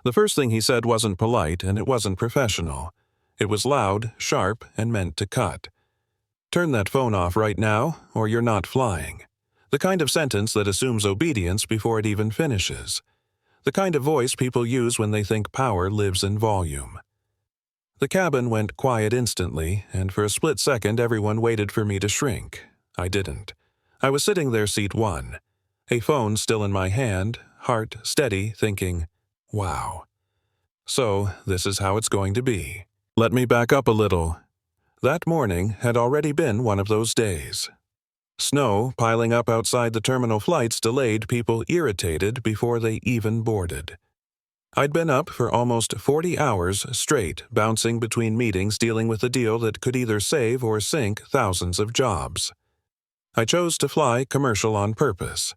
The first thing he said wasn't polite and it wasn't professional. It was loud, sharp, and meant to cut. "Turn that phone off right now, or you're not flying." The kind of sentence that assumes obedience before it even finishes. The kind of voice people use when they think power lives in volume. The cabin went quiet instantly, and for a split second everyone waited for me to shrink. I didn't. I was sitting there seat 1, a phone still in my hand, heart steady, thinking, wow. So, this is how it's going to be. Let me back up a little. That morning had already been one of those days. Snow piling up outside the terminal flights delayed people irritated before they even boarded. I'd been up for almost 40 hours straight, bouncing between meetings dealing with a deal that could either save or sink thousands of jobs. I chose to fly commercial on purpose.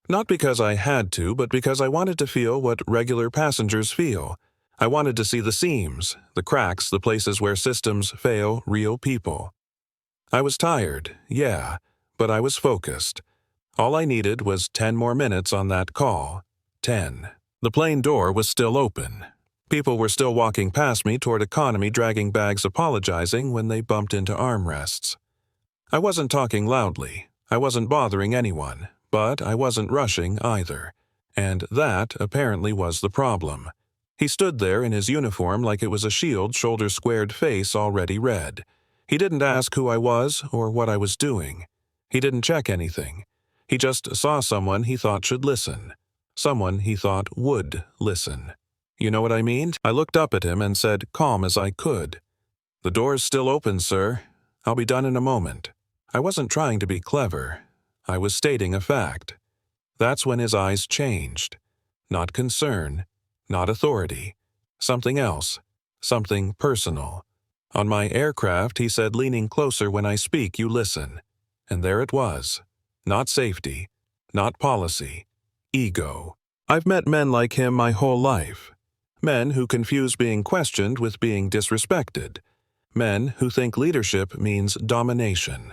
Not because I had to, but because I wanted to feel what regular passengers feel. I wanted to see the seams, the cracks, the places where systems fail real people. I was tired, yeah, but I was focused. All I needed was 10 more minutes on that call. 10. The plane door was still open. People were still walking past me toward economy, dragging bags, apologizing when they bumped into armrests. I wasn't talking loudly. I wasn't bothering anyone, but I wasn't rushing either. And that apparently was the problem. He stood there in his uniform like it was a shield, shoulder-squared face already red. He didn't ask who I was or what I was doing. He didn't check anything. He just saw someone he thought should listen. Someone he thought would listen. You know what I mean? I looked up at him and said, calm as I could, "The door's still open, sir. I'll be done in a moment." I wasn't trying to be clever. I was stating a fact. That's when his eyes changed. Not concern, not authority. Something else. Something personal. On my aircraft, he said, leaning closer, "When I speak, you listen." And there it was. Not safety. Not policy. Ego. I've met men like him my whole life. Men who confuse being questioned with being disrespected. Men who think leadership means domination.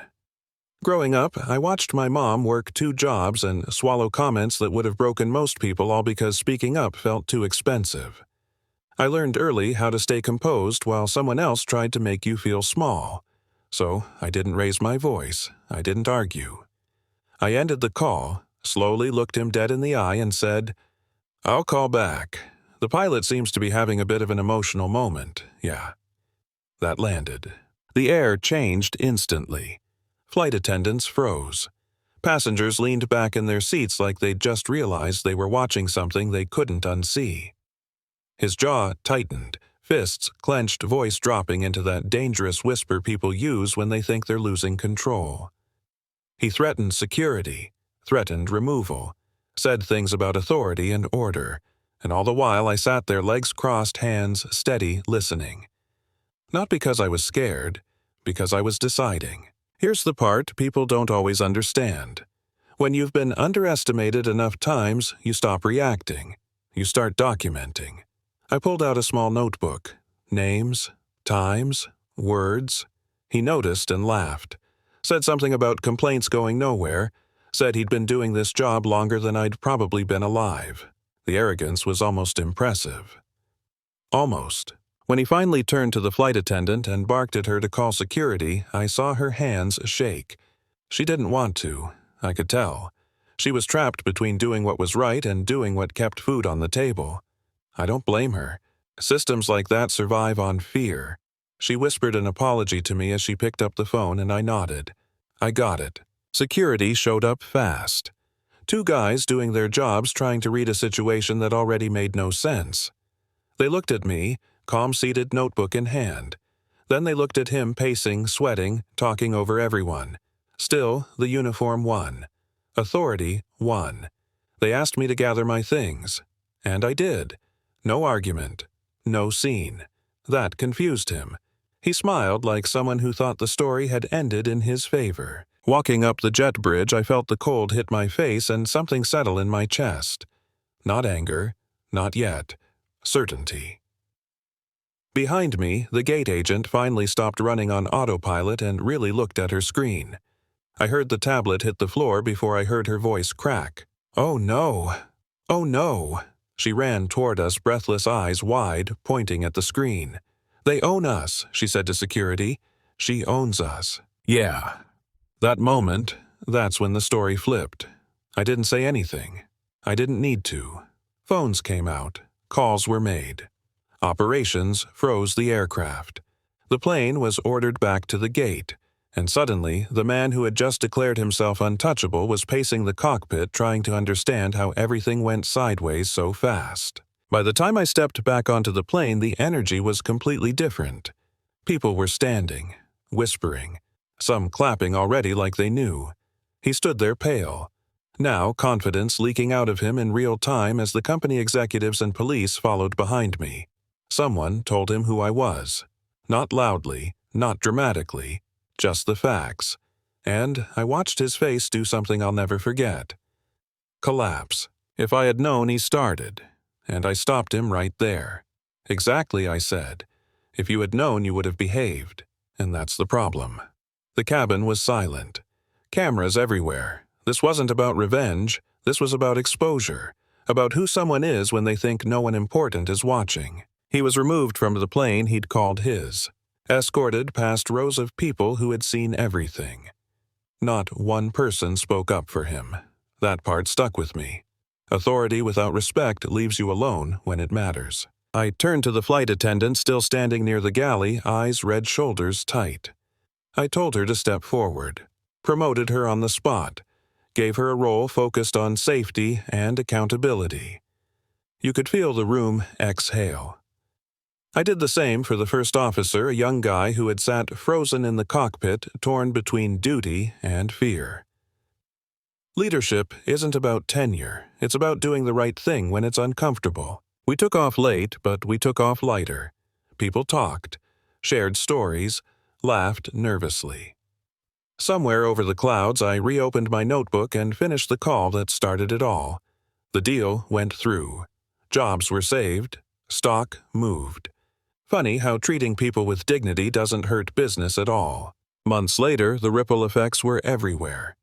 Growing up, I watched my mom work 2 jobs and swallow comments that would have broken most people, all because speaking up felt too expensive. I learned early how to stay composed while someone else tried to make you feel small. So I didn't raise my voice. I didn't argue. I ended the call, slowly looked him dead in the eye and said, "I'll call back. The pilot seems to be having a bit of an emotional moment, yeah." That landed. The air changed instantly. Flight attendants froze. Passengers leaned back in their seats like they'd just realized they were watching something they couldn't unsee. His jaw tightened, fists clenched, voice dropping into that dangerous whisper people use when they think they're losing control. He threatened security, threatened removal, said things about authority and order, and all the while I sat there, legs crossed, hands steady, listening. Not because I was scared, because I was deciding. Here's the part people don't always understand. When you've been underestimated enough times, you stop reacting. You start documenting. I pulled out a small notebook. Names, times, words. He noticed and laughed. Said something about complaints going nowhere. Said he'd been doing this job longer than I'd probably been alive. The arrogance was almost impressive. Almost. When he finally turned to the flight attendant and barked at her to call security, I saw her hands shake. She didn't want to, I could tell. She was trapped between doing what was right and doing what kept food on the table. I don't blame her. Systems like that survive on fear. She whispered an apology to me as she picked up the phone, and I nodded. I got it. Security showed up fast. 2 guys doing their jobs, trying to read a situation that already made no sense. They looked at me, calm-seated, notebook in hand. Then they looked at him, pacing, sweating, talking over everyone. Still, the uniform won. Authority won. They asked me to gather my things. And I did. No argument. No scene. That confused him. He smiled like someone who thought the story had ended in his favor. Walking up the jet bridge, I felt the cold hit my face and something settle in my chest. Not anger. Not yet. Certainty. Behind me, the gate agent finally stopped running on autopilot and really looked at her screen. I heard the tablet hit the floor before I heard her voice crack. "Oh no! Oh no!" She ran toward us, breathless eyes wide, pointing at the screen. "They own us," she said to security. "She owns us." Yeah. That moment, that's when the story flipped. I didn't say anything. I didn't need to. Phones came out. Calls were made. Operations froze the aircraft. The plane was ordered back to the gate, and suddenly the man who had just declared himself untouchable was pacing the cockpit trying to understand how everything went sideways so fast. By the time I stepped back onto the plane, the energy was completely different. People were standing, whispering, some clapping already like they knew. He stood there pale. Now confidence leaking out of him in real time as the company executives and police followed behind me. Someone told him who I was. Not loudly, not dramatically, just the facts. And I watched his face do something I'll never forget. Collapse. If I had known he started. And I stopped him right there. "Exactly," I said. "If you had known, you would have behaved. And that's the problem." The cabin was silent. Cameras everywhere. This wasn't about revenge. This was about exposure. About who someone is when they think no one important is watching. He was removed from the plane he'd called his. Escorted past rows of people who had seen everything. Not one person spoke up for him. That part stuck with me. Authority without respect leaves you alone when it matters. I turned to the flight attendant still standing near the galley, eyes red, shoulders tight. I told her to step forward. Promoted her on the spot. Gave her a role focused on safety and accountability. You could feel the room exhale. I did the same for the first officer, a young guy who had sat frozen in the cockpit, torn between duty and fear. Leadership isn't about tenure. It's about doing the right thing when it's uncomfortable. We took off late, but we took off lighter. People talked, shared stories, laughed nervously. Somewhere over the clouds, I reopened my notebook and finished the call that started it all. The deal went through. Jobs were saved. Stock moved. Funny how treating people with dignity doesn't hurt business at all. Months later, the ripple effects were everywhere.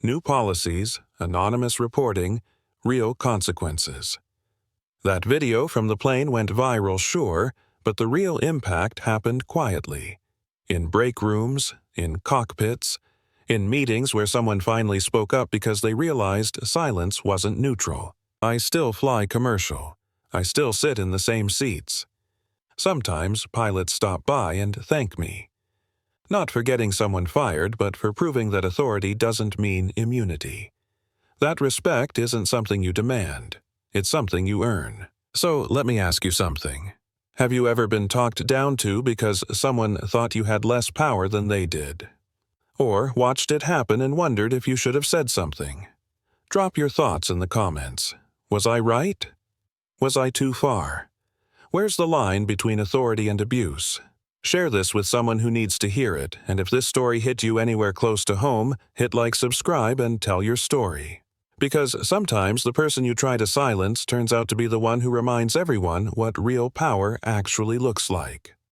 New policies, anonymous reporting, real consequences. That video from the plane went viral, sure, but the real impact happened quietly. In break rooms, in cockpits, in meetings where someone finally spoke up because they realized silence wasn't neutral. I still fly commercial. I still sit in the same seats. Sometimes pilots stop by and thank me. Not for getting someone fired, but for proving that authority doesn't mean immunity. That respect isn't something you demand. It's something you earn. So let me ask you something. Have you ever been talked down to because someone thought you had less power than they did? Or watched it happen and wondered if you should have said something? Drop your thoughts in the comments. Was I right? Was I too far? Where's the line between authority and abuse? Share this with someone who needs to hear it, and if this story hit you anywhere close to home, hit like, subscribe, and tell your story. Because sometimes the person you try to silence turns out to be the one who reminds everyone what real power actually looks like.